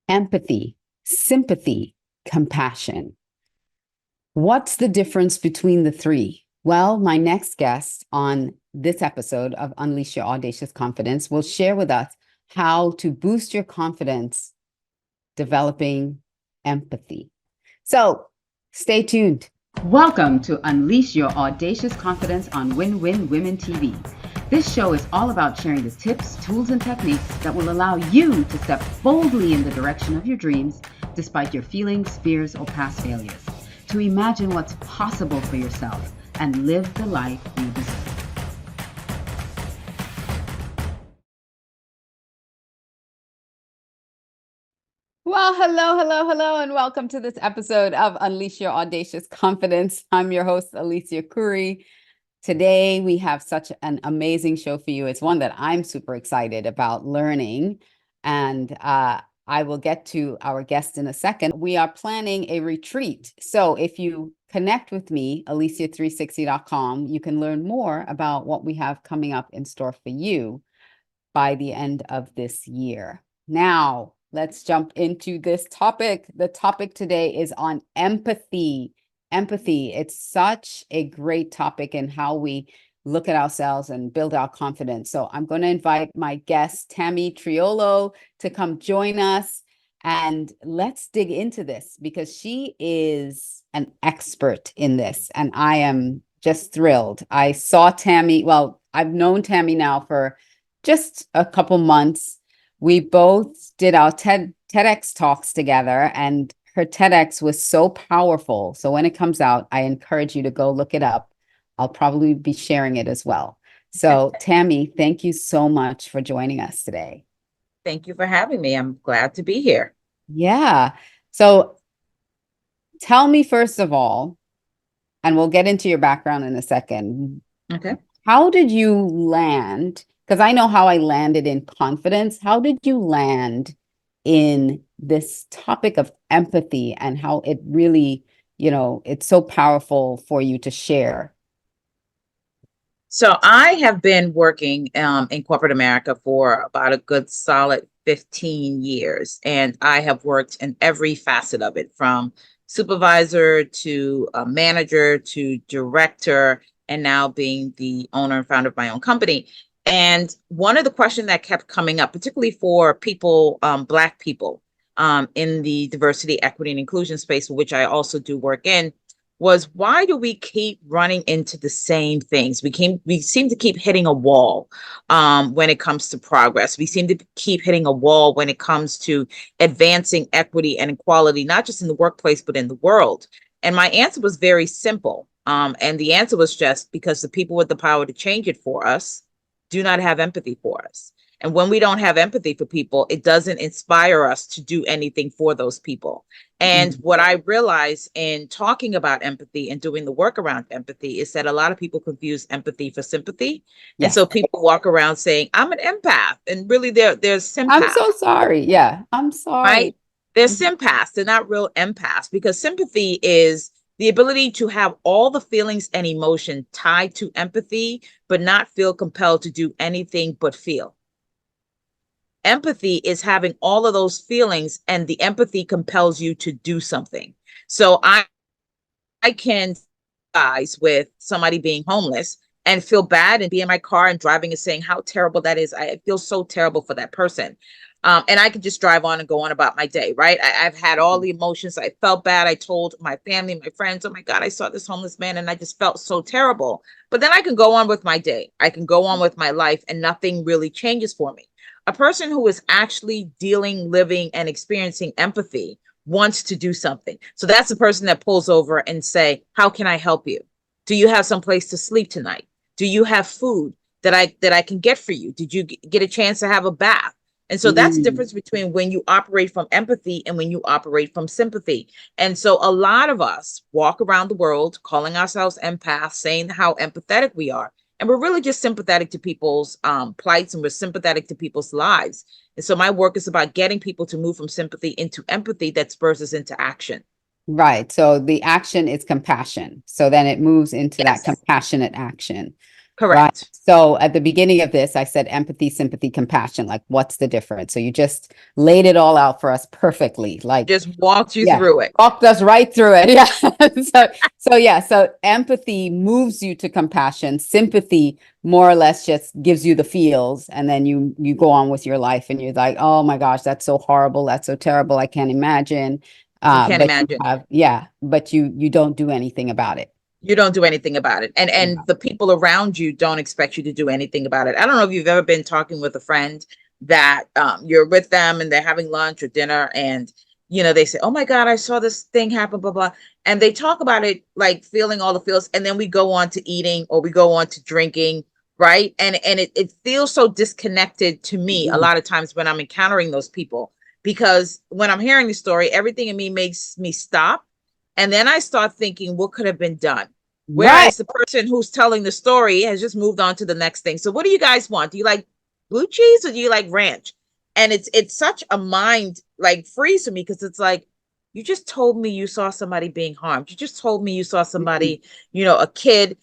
empathy, sympathy, compassion. What's the difference between the three? Well, my next guest on this episode of Unleash Your Audacious Confidence will share with us how to boost your confidence developing empathy. So stay tuned. Welcome to Unleash Your Audacious Confidence on Win-Win Women TV. This show is all about sharing the tips, tools, and techniques that will allow you to step boldly in the direction of your dreams despite your feelings, fears, or past failures, to imagine what's possible for yourself and live the life you deserve. Well, hello, and welcome to this episode of Unleash Your Audacious Confidence. I'm your host, Alicia Couri. Today, we have such an amazing show for you. It's one that I'm super excited about learning, and I will get to our guest in a second. We are planning a retreat. So if you connect with me, alicia360.com, you can learn more about what we have coming up in store for you by the end of this year. Now, let's jump into this topic. The topic today is on empathy. Empathy. It's such a great topic in how we look at ourselves and build our confidence. So I'm going to invite my guest, Tammy Triolo, to come join us. And let's dig into this because she is an expert in this. And I am just thrilled. I saw Tammy. Well, I've known Tammy now for just a couple months. We both did our TEDx talks together, and her TEDx was so powerful. So when it comes out, I encourage you to go look it up. I'll probably be sharing it as well. So Tammy, thank you so much for joining us today. Thank you for having me. I'm glad to be here. Yeah. So tell me, first of all, and we'll get into your background in a second. Okay. How did you land? Because I know how I landed in confidence. How did you land in this topic of empathy and how it really, it's so powerful for you to share? So I have been working in corporate America for about a good solid 15 years, and I have worked in every facet of it, from supervisor to manager to director, and now being the owner and founder of my own company. And one of the questions that kept coming up, particularly for people, Black people, in the diversity, equity, and inclusion space, which I also do work in, was why do we keep running into the same things? We seem to keep hitting a wall when it comes to progress. We seem to keep hitting a wall when it comes to advancing equity and equality, not just in the workplace, but in the world. And my answer was very simple. And the answer was just because the people with the power to change it for us do not have empathy for us. And when we don't have empathy for people, it doesn't inspire us to do anything for those people. And what I realized in talking about empathy and doing the work around empathy is that a lot of people confuse empathy for sympathy. And so people walk around saying, I'm an empath. And really, they're sympaths. I'm so sorry. Yeah, I'm sorry. Right? They're sympaths. They're not real empaths, because sympathy is the ability to have all the feelings and emotion tied to empathy, but not feel compelled to do anything but feel. Empathy is having all of those feelings, and the empathy compels you to do something. So I can sympathize with somebody being homeless and feel bad and be in my car and driving and saying how terrible that is. I feel so terrible for that person. And I could just drive on and go on about my day, right? I've had all the emotions. I felt bad. I told my family, my friends, oh my God, I saw this homeless man and I just felt so terrible. But then I can go on with my day. I can go on with my life and nothing really changes for me. A person who is actually dealing, living, and experiencing empathy wants to do something. So that's the person that pulls over and say, how can I help you? Do you have some place to sleep tonight? Do you have food that I can get for you? Did you get a chance to have a bath? And so that's the difference between when you operate from empathy and when you operate from sympathy. And so a lot of us walk around the world calling ourselves empaths, saying how empathetic we are. And we're really just sympathetic to people's plights, and we're sympathetic to people's lives. And so my work is about getting people to move from sympathy into empathy that spurs us into action. Right. So the action is compassion. So then it moves into that compassionate action. right? Correct. So at the beginning of this, I said empathy, sympathy, compassion. Like, what's the difference? So you just laid it all out for us perfectly. Like, Just walked you yeah, through it. walked us right through it. Yeah. So empathy moves you to compassion. Sympathy more or less just gives you the feels, and then you go on with your life, and you're like, oh my gosh, that's so horrible, that's so terrible, I can't imagine. You can't But you imagine. have, yeah, but you don't do anything about it. You don't do anything about it. And Yeah. the people around you don't expect you to do anything about it. I don't know if you've ever been talking with a friend that you're with them and they're having lunch or dinner, and they say, oh my God, I saw this thing happen, blah blah, and they talk about it like feeling all the feels, and then we go on to eating or we go on to drinking, right? And it feels so disconnected to me a Mhm. lot of times when I'm encountering those people, because when I'm hearing the story, everything in me makes me stop, and then I start thinking, what could have been done? Right. Whereas the person who's telling the story has just moved on to the next thing. So what do you guys want? Do you like blue cheese or do you like ranch? And it's such a mind like freeze for me, because it's like, you just told me you saw somebody being harmed. You just told me you saw Mhm. somebody, a kid,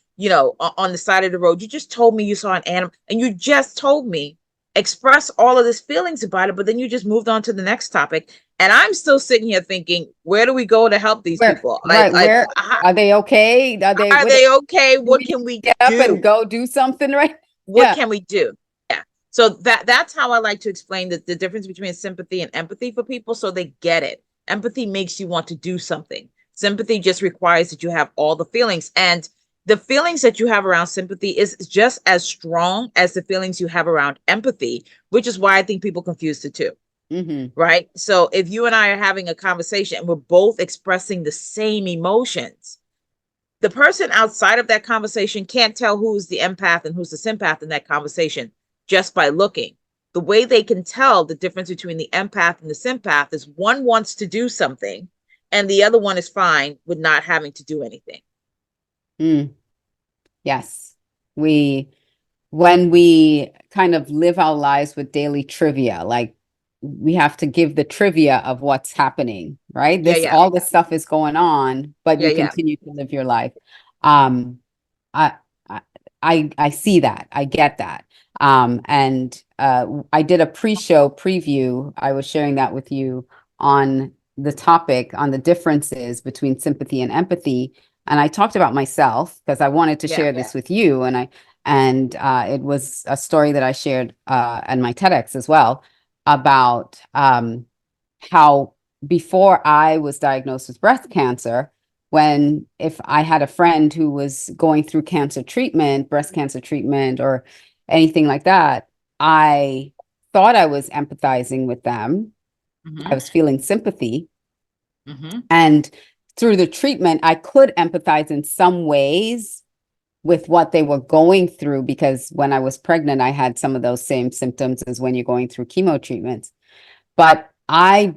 on the side of the road. You just told me you saw an animal, and you just told me express all of these feelings about it, but then you just moved on to the next topic. And I'm still sitting here thinking, where do we go to help these Where, people? Like, right, where are they okay? are they okay? Do What we can we get up and do? go do something, right? What Yeah. can we do? Yeah. So that's how I like to explain the difference between sympathy and empathy for people, so they get it. Empathy makes you want to do something. Sympathy just requires that you have all the feelings. And the feelings that you have around sympathy is just as strong as the feelings you have around empathy, which is why I think people confuse the two. Mm-hmm. Right. So if you and I are having a conversation and we're both expressing the same emotions, the person outside of that conversation can't tell who's the empath and who's the sympath in that conversation just by looking. The way they can tell the difference between the empath and the sympath is one wants to do something and the other one is fine with not having to do anything. Mm. Yes. We when we kind of live our lives with daily trivia, like we have to give the trivia of what's happening, right? Yeah, This yeah, all this stuff is going on, but yeah, you yeah, continue to live your life. Um, I I I see that. I get that. And I did a pre-show preview. I was sharing that with you on the topic on the differences between sympathy and empathy. And I talked about myself because I wanted to yeah, share this with you. It was a story that I shared at my TEDx as well about how before I was diagnosed with breast cancer, when if I had a friend who was going through cancer treatment, breast cancer treatment, or anything like that, I thought I was empathizing with them. I mm-hmm, was feeling sympathy. mm-hmm, And through the treatment, I could empathize in some ways with what they were going through because when I was pregnant, I had some of those same symptoms as when you're going through chemo treatments. But I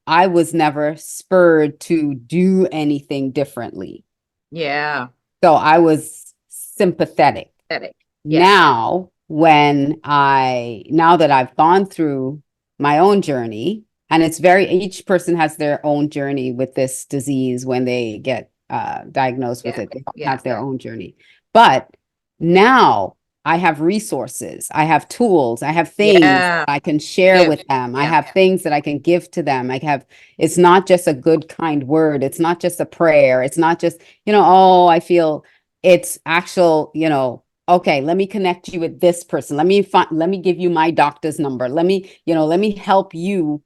was never spurred to do anything differently. yeah, So I was sympathetic. pathetic. Yes, Now that I've gone through my own journey, and each person has their own journey with this disease when they get diagnosed with yeah, it. They yeah, have their own journey. But now I have resources, I have tools, I have things yeah, I can share give, with them. I yeah, have things that I can give to them. It's not just a good, kind word. It's not just a prayer. It's not just, oh, I feel it's actual, okay, let me connect you with this person. Let me give you my doctor's number. Let me help you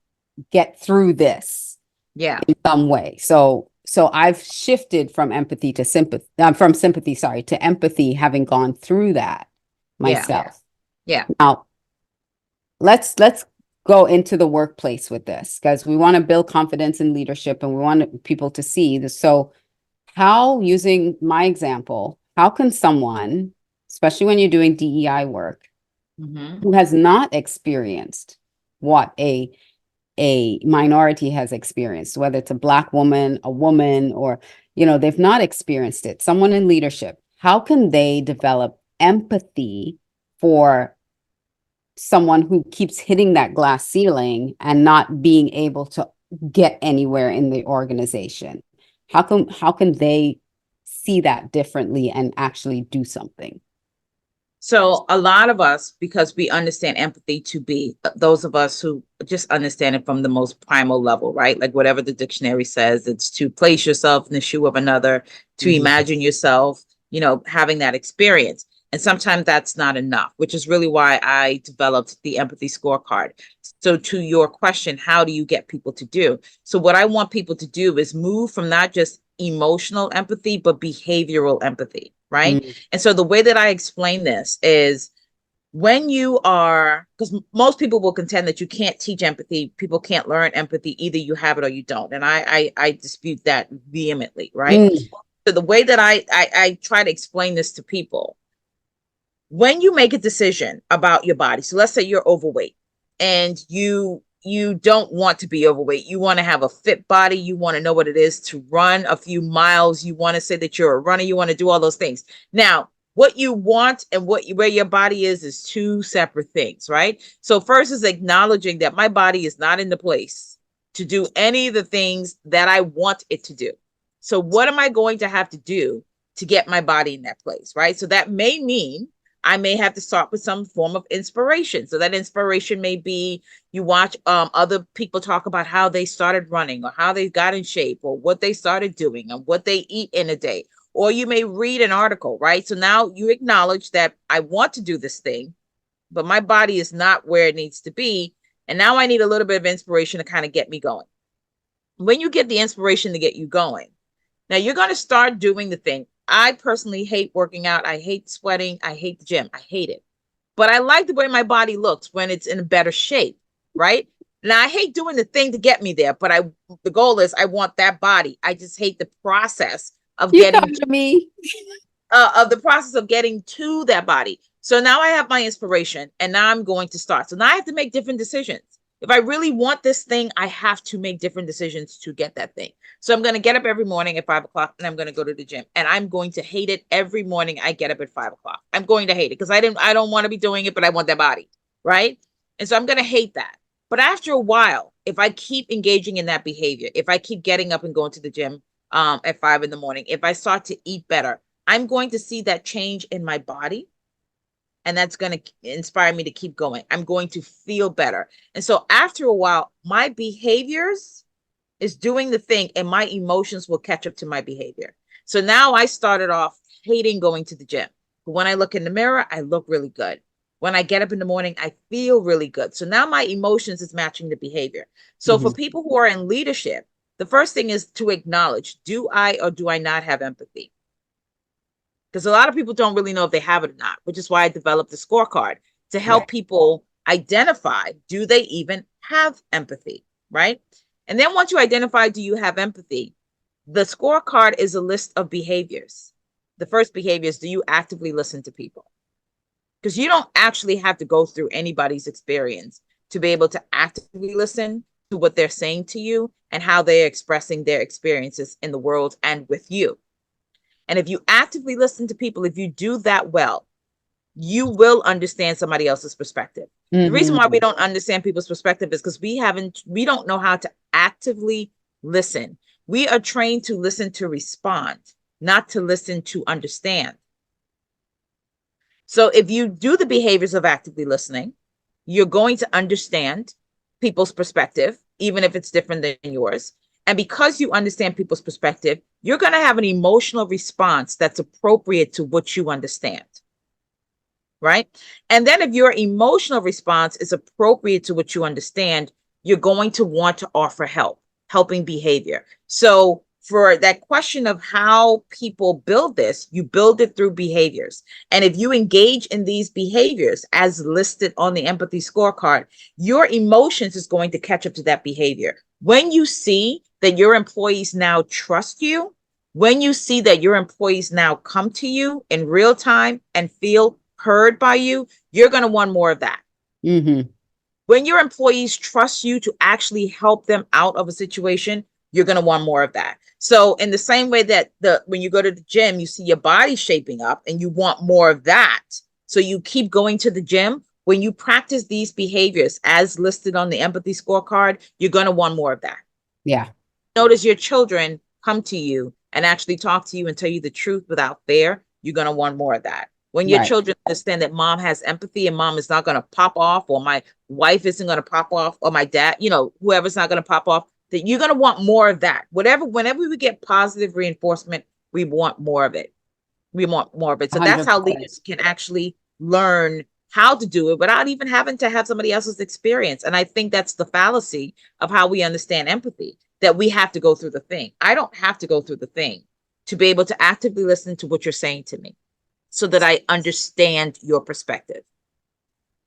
get through this yeah, in some way. So I've shifted from empathy to sympathy, from sympathy, sorry, to empathy, having gone through that yeah, myself. yeah, Now, let's go into the workplace with this because we want to build confidence in leadership and we want people to see this. So how, using my example, how can someone, especially when you're doing DEI work, mm-hmm, who has not experienced what a minority has experienced, whether it's a Black woman, a woman, or, they've not experienced it, someone in leadership, how can they develop empathy for someone who keeps hitting that glass ceiling and not being able to get anywhere in the organization? How can they see that differently and actually do something? So a lot of us, because we understand empathy to be those of us who just understand it from the most primal level, right? Like whatever the dictionary says, it's to place yourself in the shoe of another, to imagine yourself, having that experience. And sometimes that's not enough, which is really why I developed the empathy scorecard. So to your question, how do you get people to do? So what I want people to do is move from not just emotional empathy, but behavioral empathy, right? Mm. And so the way that I explain this is when you are, because most people will contend that you can't teach empathy, people can't learn empathy, either you have it or you don't. And I dispute that vehemently, right? Mm. So the way that I try to explain this to people, when you make a decision about your body, so let's say you're overweight and you don't want to be overweight, you want to have a fit body, you want to know what it is to run a few miles, you want to say that you're a runner, you want to do all those things. Now what you want and where your body is two separate things, right? So first is acknowledging that my body is not in the place to do any of the things that I want it to do. So what am I going to have to do to get my body in that place, right? So that may mean I may have to start with some form of inspiration. So that inspiration may be you watch other people talk about how they started running or how they got in shape or what they started doing and what they eat in a day. Or you may read an article, right? So now you acknowledge that I want to do this thing, but my body is not where it needs to be. And now I need a little bit of inspiration to kind of get me going. When you get the inspiration to get you going, now you're going to start doing the thing. I personally hate working out. I hate sweating. I hate the gym. I hate it. But I like the way my body looks when it's in a better shape, right? Now I hate doing the thing to get me there, but the goal is I want that body. I just hate the process of You getting come to me. to that body. So now I have my inspiration and now I'm going to start. So now I have to make different decisions. If I really want this thing, I have to make different decisions to get that thing. So I'm going to get up every morning at 5 o'clock and I'm going to go to the gym and I'm going to hate it every morning. I get up at 5 o'clock. I'm going to hate it because I don't want to be doing it, but I want that body. Right. And so I'm going to hate that. But after a while, if I keep engaging in that behavior, if I keep getting up and going to the gym at 5 in the morning, if I start to eat better, I'm going to see that change in my body. And that's going to inspire me to keep going. I'm going to feel better. And so after a while, my behaviors is doing the thing and my emotions will catch up to my behavior. So now I started off hating going to the gym. But when I look in the mirror, I look really good. When I get up in the morning, I feel really good. So now my emotions is matching the behavior. So for people who are in leadership, the first thing is to acknowledge, do I or do I not have empathy? Because a lot of people don't really know if they have it or not, which is why I developed the scorecard to help people identify, do they even have empathy, right? And then once you identify, do you have empathy? The scorecard is a list of behaviors. The first behavior is, do you actively listen to people? Because you don't actually have to go through anybody's experience to be able to actively listen to what they're saying to you and how they're expressing their experiences in the world and with you. And if you actively listen to people, if you do that well, you will understand somebody else's perspective. The reason why we don't understand people's perspective is because we don't know how to actively listen. We are trained to listen to respond, not to listen to understand. So if you do the behaviors of actively listening, you're going to understand people's perspective, even if it's different than yours. And because you understand people's perspective, you're going to have an emotional response that's appropriate to what you understand. Right? And then if your emotional response is appropriate to what you understand, you're going to want to offer helping behavior. So for that question of how people build this, you build it through behaviors. And if you engage in these behaviors as listed on the empathy scorecard, your emotions is going to catch up to that behavior. When you see that your employees now trust you, when you see that your employees now come to you in real time and feel heard by you, you're going to want more of that. When your employees trust you to actually help them out of a situation, you're going to want more of that. So in the same way that when you go to the gym, you see your body shaping up and you want more of that. So you keep going to the gym. When you practice these behaviors as listed on the empathy scorecard, you're going to want more of that. Yeah. Notice your children come to you and actually talk to you and tell you the truth without fear. You're going to want more of that. When your Right. children understand that mom has empathy and mom is not going to pop off, or my wife isn't going to pop off, or my dad, whoever's not going to pop off, that you're going to want more of that. Whenever we get positive reinforcement, we want more of it. We want more of it. So that's how 100%. leaders can actually learn how to do it without even having to have somebody else's experience. And I think that's the fallacy of how we understand empathy, that we have to go through the thing. I don't have to go through the thing to be able to actively listen to what you're saying to me so that I understand your perspective.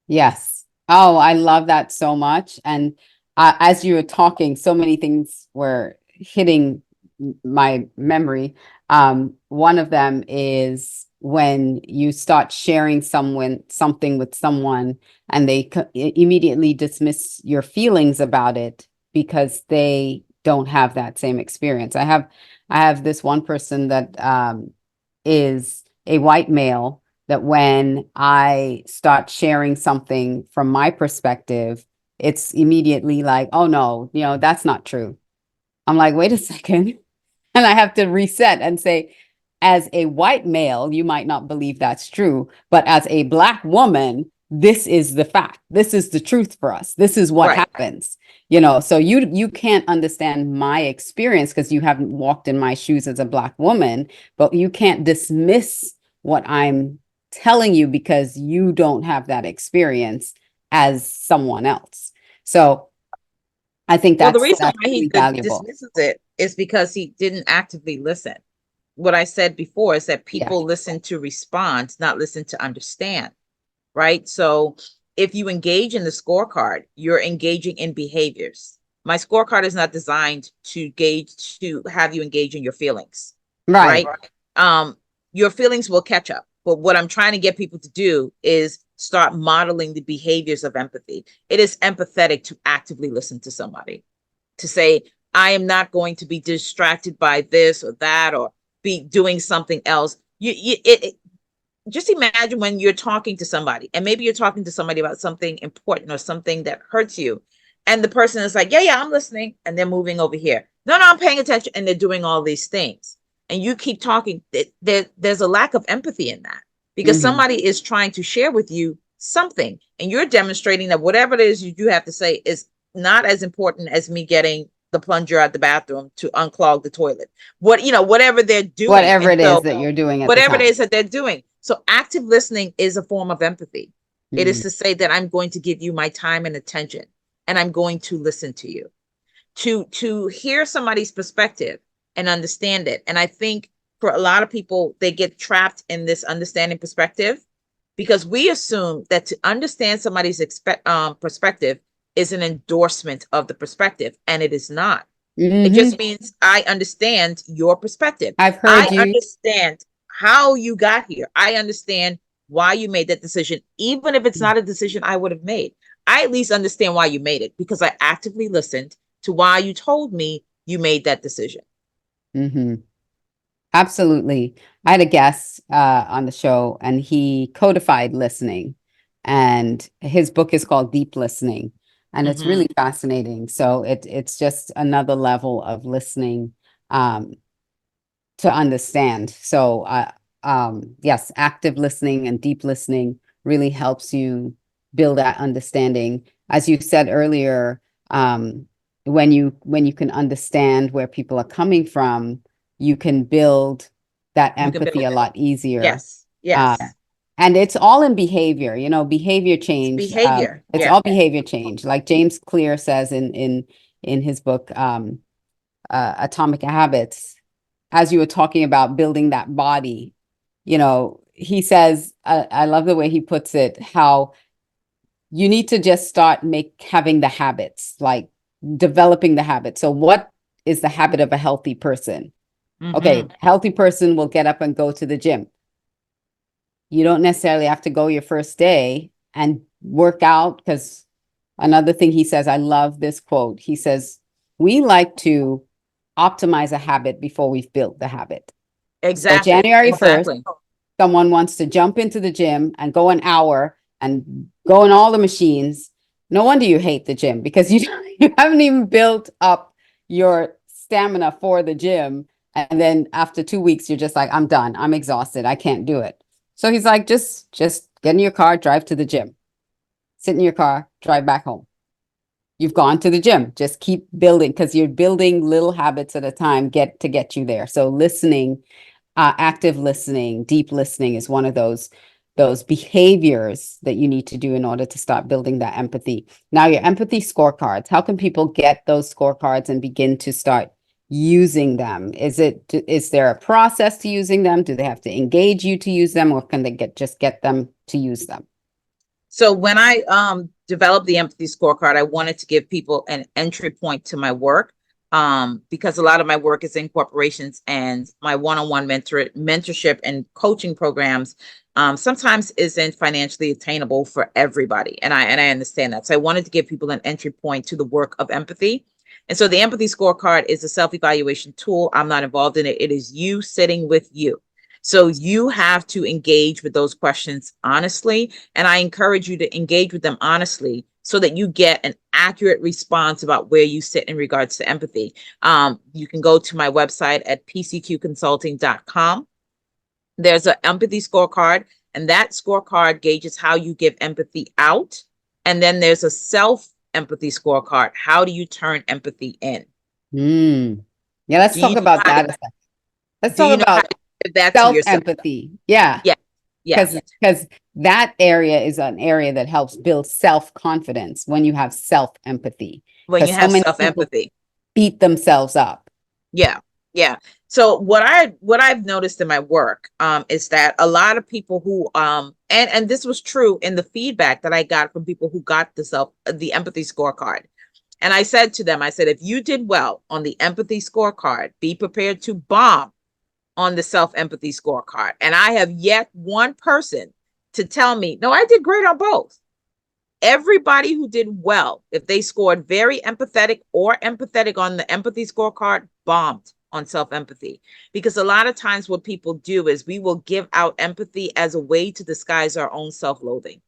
Yes. Oh, I love that so much. And as you were talking, so many things were hitting my memory. One of them is when you start sharing something with someone and they immediately dismiss your feelings about it because they don't have that same experience. I have this one person that is a white male, that when I start sharing something from my perspective, it's immediately like, oh no, that's not true. I'm like, wait a second. And I have to reset and say, as a white male, you might not believe that's true, but as a Black woman, this is the fact. This is the truth for us. This is what happens. So you can't understand my experience because you haven't walked in my shoes as a Black woman, but you can't dismiss what I'm telling you because you don't have that experience as someone else. So I think Well, the that's reason why he really valuable. dismisses it is because he didn't actively listen. What I said before is that Yeah. people listen to respond, not listen to understand, right? So if you engage in the scorecard, you're engaging in behaviors. My scorecard is not designed to have you engage in your feelings, Right. right? Your feelings will catch up. But what I'm trying to get people to do is start modeling the behaviors of empathy. It is empathetic to actively listen to somebody, to say, I am not going to be distracted by this or that, or be doing something else. Just imagine when you're talking to somebody, and maybe you're talking to somebody about something important or something that hurts you. And the person is like, yeah, I'm listening. And they're moving over here. No, I'm paying attention. And they're doing all these things. And you keep talking. There's a lack of empathy in that, because somebody is trying to share with you something. And you're demonstrating that whatever it is you do have to say is not as important as me getting the plunger out the bathroom to unclog the toilet. Whatever they're doing. Whatever it is that you're doing at the whatever it time. is that they're doing. So active listening is a form of empathy. It is to say that I'm going to give you my time and attention, and I'm going to listen to you, to hear somebody's perspective and understand it. And I think for a lot of people, they get trapped in this understanding perspective because we assume that to understand somebody's perspective is an endorsement of the perspective, and it is not. It just means I understand your perspective. I've heard I understand how you got here. I understand why you made that decision, even if it's not a decision I would have made. I at least understand why you made it because I actively listened to why you told me you made that decision. Absolutely. I had a guest on the show, and he codified listening, and his book is called Deep Listening, and it's really fascinating. So it's just another level of listening to understand. So yes, active listening and deep listening really helps you build that understanding. As you said earlier, when you can understand where people are coming from, you can build that empathy a lot easier. Yes. And it's all in behavior, behavior change. It's all behavior change. Like James Clear says in his book, Atomic Habits, as you were talking about building that body, he says, I love the way he puts it, how you need to just start having the habits, like developing the habit. So what is the habit of a healthy person? Okay, healthy person will get up and go to the gym. You don't necessarily have to go your first day and work out, because another thing he says, I love this quote. He says, we like to optimize a habit before we've built the habit. Exactly. So January 1st, someone wants to jump into the gym and go an hour and go on all the machines. No wonder you hate the gym, because you haven't even built up your stamina for the gym. And then after 2 weeks, you're just like, I'm done. I'm exhausted. I can't do it. So he's like, just get in your car, drive to the gym, sit in your car, drive back home. You've gone to the gym. Just keep building because you're building little habits at a time to get you there. So listening, active listening, deep listening is one of those behaviors that you need to do in order to start building that empathy. Now, your empathy scorecards, how can people get those scorecards and begin to start using them? Is there a process to using them? Do they have to engage you to use them, or can they just get them to use them? So when I developed the empathy scorecard, I wanted to give people an entry point to my work, because a lot of my work is in corporations, and my one-on-one mentorship and coaching programs sometimes isn't financially attainable for everybody, and I understand that. So I wanted to give people an entry point to the work of empathy. And so the empathy scorecard is a self-evaluation tool. I'm not involved in it. It is you sitting with you. So you have to engage with those questions honestly. And I encourage you to engage with them honestly so that you get an accurate response about where you sit in regards to empathy. You can go to my website at pcqconsulting.com. There's an empathy scorecard, and that scorecard gauges how you give empathy out. And then there's a self-empathy scorecard. How do you turn empathy in? Yeah, let's Do talk you know about how that to, a second. Let's do talk you know how about to give that to yourself? self-empathy. Yeah. Yeah. Yeah. Because that area is an area that helps build self-confidence when you have self-empathy. When you Because so have many people self-empathy. beat themselves up. Yeah. Yeah. So what I've noticed in my work is that a lot of people who and this was true in the feedback that I got from people who got the empathy scorecard. And I said to them, I said, if you did well on the empathy scorecard, be prepared to bomb on the self-empathy scorecard. And I have yet one person to tell me, no, I did great on both. Everybody who did well, if they scored very empathetic or empathetic on the empathy scorecard, bombed on self-empathy. Because a lot of times what people do is we will give out empathy as a way to disguise our own self-loathing.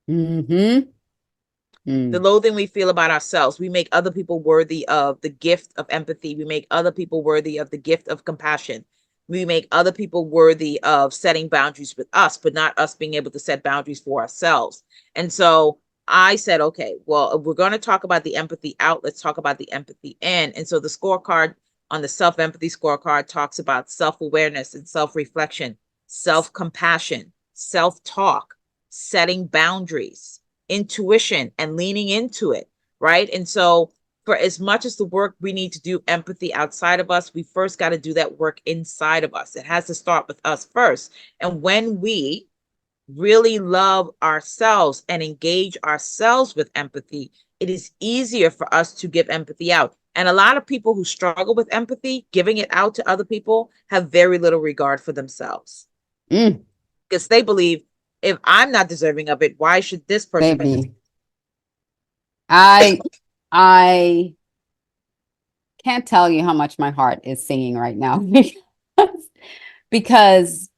Mm-hmm. The loathing we feel about ourselves. We make other people worthy of the gift of empathy. We make other people worthy of the gift of compassion. We make other people worthy of setting boundaries with us, but not us being able to set boundaries for ourselves. And so I said, okay, well, if we're going to talk about the empathy out, let's talk about the empathy in. And so the scorecard on the self-empathy scorecard talks about self-awareness and self-reflection, self-compassion, self-talk, setting boundaries, intuition, and leaning into it, right? And so for as much as the work we need to do empathy outside of us, we first got to do that work inside of us. It has to start with us first. And when we really love ourselves and engage ourselves with empathy, it is easier for us to give empathy out. And a lot of people who struggle with empathy, giving it out to other people, have very little regard for themselves. Because they believe, if I'm not deserving of it, why should this person Maybe. I can't tell you how much my heart is singing right now because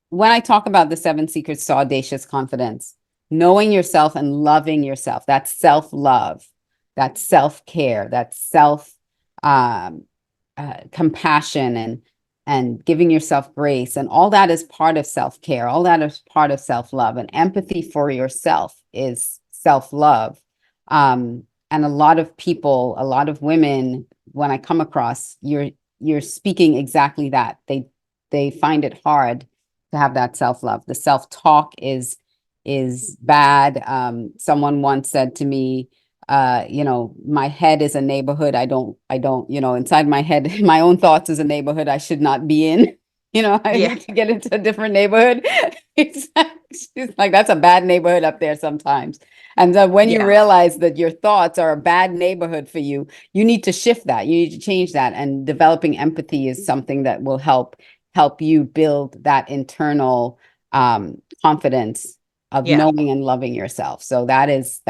when I talk about the 7 secrets to audacious confidence, knowing yourself and loving yourself, that's self-love, that's self-care, that's compassion and giving yourself grace, and all that is part of self-care. All that is part of self-love, and empathy for yourself is self-love. And a lot of people, a lot of women, when I come across, you're speaking exactly that. They find it hard to have that self-love. The self-talk is bad. Someone once said to me, my head is a neighborhood. I don't, inside my head, my own thoughts is a neighborhood I should not be in. I need to get into a different neighborhood. She's like, that's a bad neighborhood up there sometimes. And then when you realize that your thoughts are a bad neighborhood for you, you need to shift that. You need to change that. And developing empathy is something that will help you build that internal confidence of knowing and loving yourself. So that is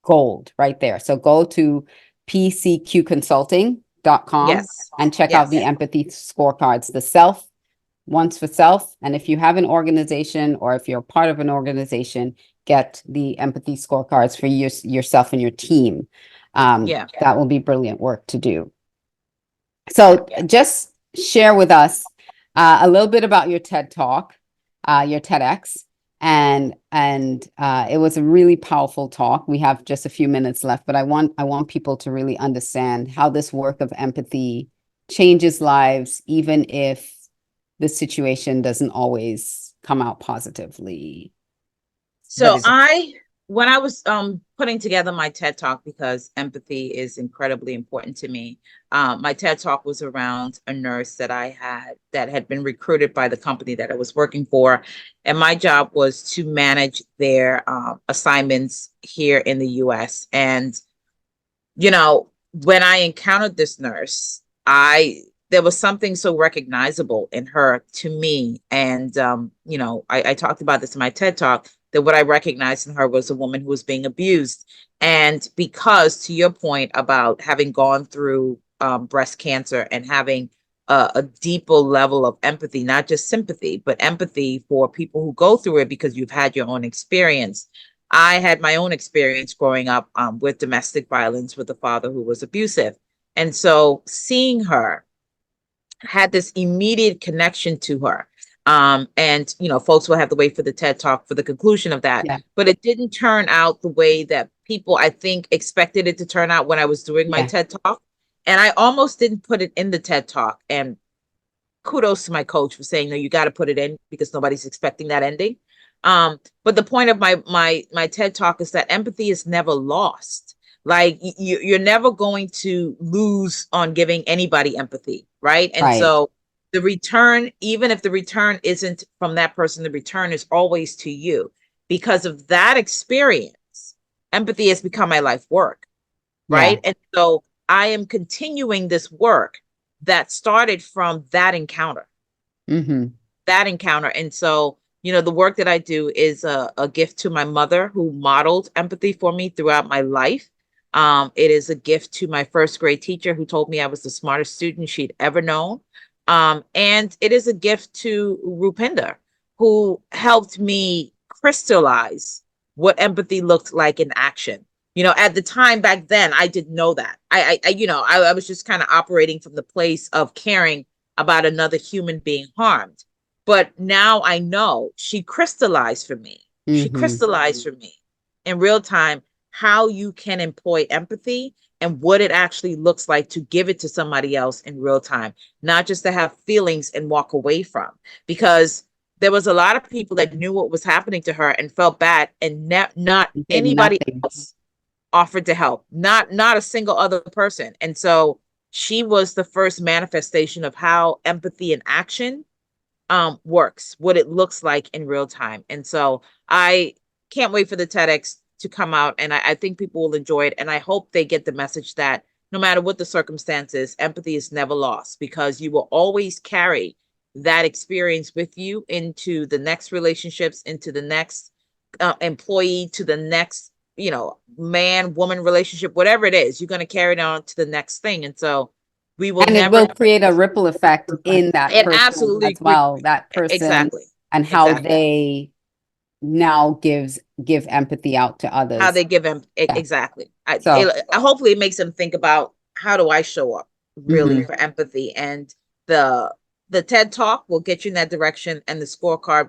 gold right there. So go to pcqconsulting.com and check out the empathy scorecards, the self, once for self. And if you have an organization or if you're part of an organization, get the empathy scorecards for yourself and your team. That will be brilliant work to do. So just share with us a little bit about your TED Talk. your TEDx, and it was a really powerful talk. We have just a few minutes left, but I want people to really understand how this work of empathy changes lives, even if the situation doesn't always come out positively. So when I was putting together my TED Talk, because empathy is incredibly important to me, my TED Talk was around a nurse that had been recruited by the company that I was working for, and my job was to manage their assignments here in the U.S. And when I encountered this nurse, there was something so recognizable in her to me, and I talked about this in my TED Talk, that what I recognized in her was a woman who was being abused. And because, to your point about having gone through breast cancer and having a deeper level of empathy, not just sympathy, but empathy for people who go through it because you've had your own experience. I had my own experience growing up with domestic violence with a father who was abusive. And so seeing her had this immediate connection to her. And folks will have to wait for the TED Talk for the conclusion of that. Yeah. But it didn't turn out the way that people, I think, expected it to turn out when I was doing my TED Talk. And I almost didn't put it in the TED Talk. And kudos to my coach for saying, no, you got to put it in because nobody's expecting that ending. But the point of my TED Talk is that empathy is never lost. Like you're never going to lose on giving anybody empathy, right? And so the return, even if the return isn't from that person, the return is always to you. Because of that experience, empathy has become my life work, right? And so I am continuing this work that started from that encounter. That encounter. And so, the work that I do is a gift to my mother, who modeled empathy for me throughout my life. It is a gift to my first grade teacher, who told me I was the smartest student she'd ever known. And it is a gift to Rupinder, who helped me crystallize what empathy looked like in action. At the time back then, I didn't know that. I was just kind of operating from the place of caring about another human being harmed. But now I know she crystallized for me. She crystallized for me in real time how you can employ empathy and what it actually looks like to give it to somebody else in real time, not just to have feelings and walk away from. Because there was a lot of people that knew what was happening to her and felt bad, and not anybody else offered to help, not a single other person. And so she was the first manifestation of how empathy in action works, what it looks like in real time. And so I can't wait for the TEDx to come out, and I think people will enjoy it. And I hope they get the message that no matter what the circumstances, empathy is never lost, because you will always carry that experience with you into the next relationships, into the next employee, to the next man woman relationship, whatever it is, you're going to carry it on to the next thing. And so we will it will create a ripple effect in that person absolutely as well, that person exactly and how they now give empathy out to others, how they give them exactly. Hopefully it makes them think about, how do I show up really for empathy? And the TED Talk will get you in that direction, and the scorecard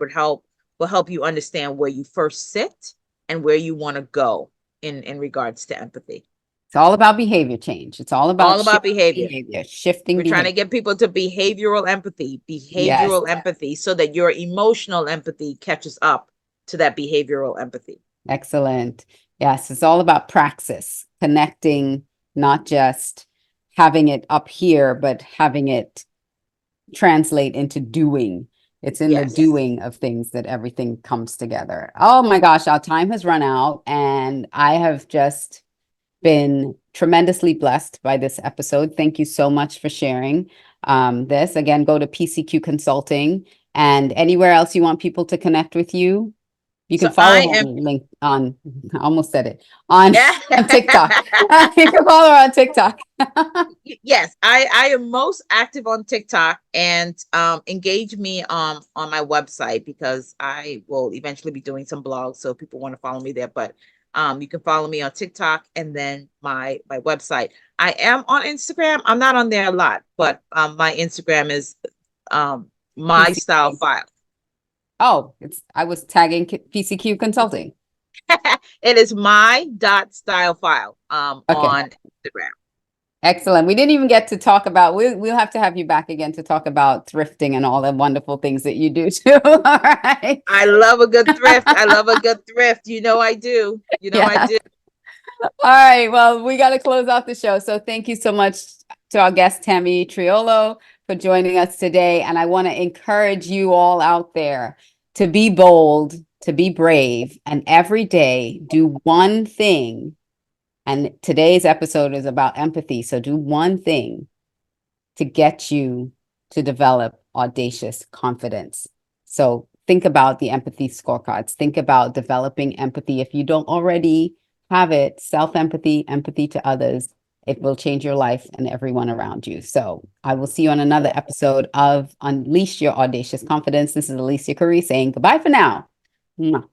will help you understand where you first sit and where you want to go in regards to empathy. It's all about behavior change. It's all about behavior. Shifting. We're trying to get people to behavioral empathy, so that your emotional empathy catches up to that behavioral empathy. Excellent. Yes, it's all about praxis, connecting, not just having it up here, but having it translate into doing. It's in the doing of things that everything comes together. Oh my gosh, our time has run out, and I have just been tremendously blessed by this episode. Thank you so much for sharing this. Again, go to PCQ Consulting, and anywhere else you want people to connect with you. You can follow link on, I almost said it, on TikTok. You can follow her on TikTok. Yes, I am most active on TikTok, and engage me on my website, because I will eventually be doing some blogs, so people want to follow me there. But you can follow me on TikTok, and then my website. I am on Instagram. I'm not on there a lot, but my Instagram is my style file. Oh, I was tagging PCQ Consulting. It is my dot style file Okay. on Instagram. Excellent. We didn't even get to talk about, we'll have to have you back again to talk about thrifting and all the wonderful things that you do too. All right. I love a good thrift. I love a good thrift. You know I do. You know I Yeah. do. All right. Well, we got to close out the show. So thank you so much to our guest, Tammy Triolo, for joining us today. And I want to encourage you all out there to be bold, to be brave, and every day do one thing. And today's episode is about empathy. So do one thing to get you to develop audacious confidence. So think about the empathy scorecards. Think about developing empathy. If you don't already have it, self-empathy, empathy to others, it will change your life and everyone around you. So I will see you on another episode of Unleash Your Audacious Confidence. This is Alicia Couri saying goodbye for now. Mwah.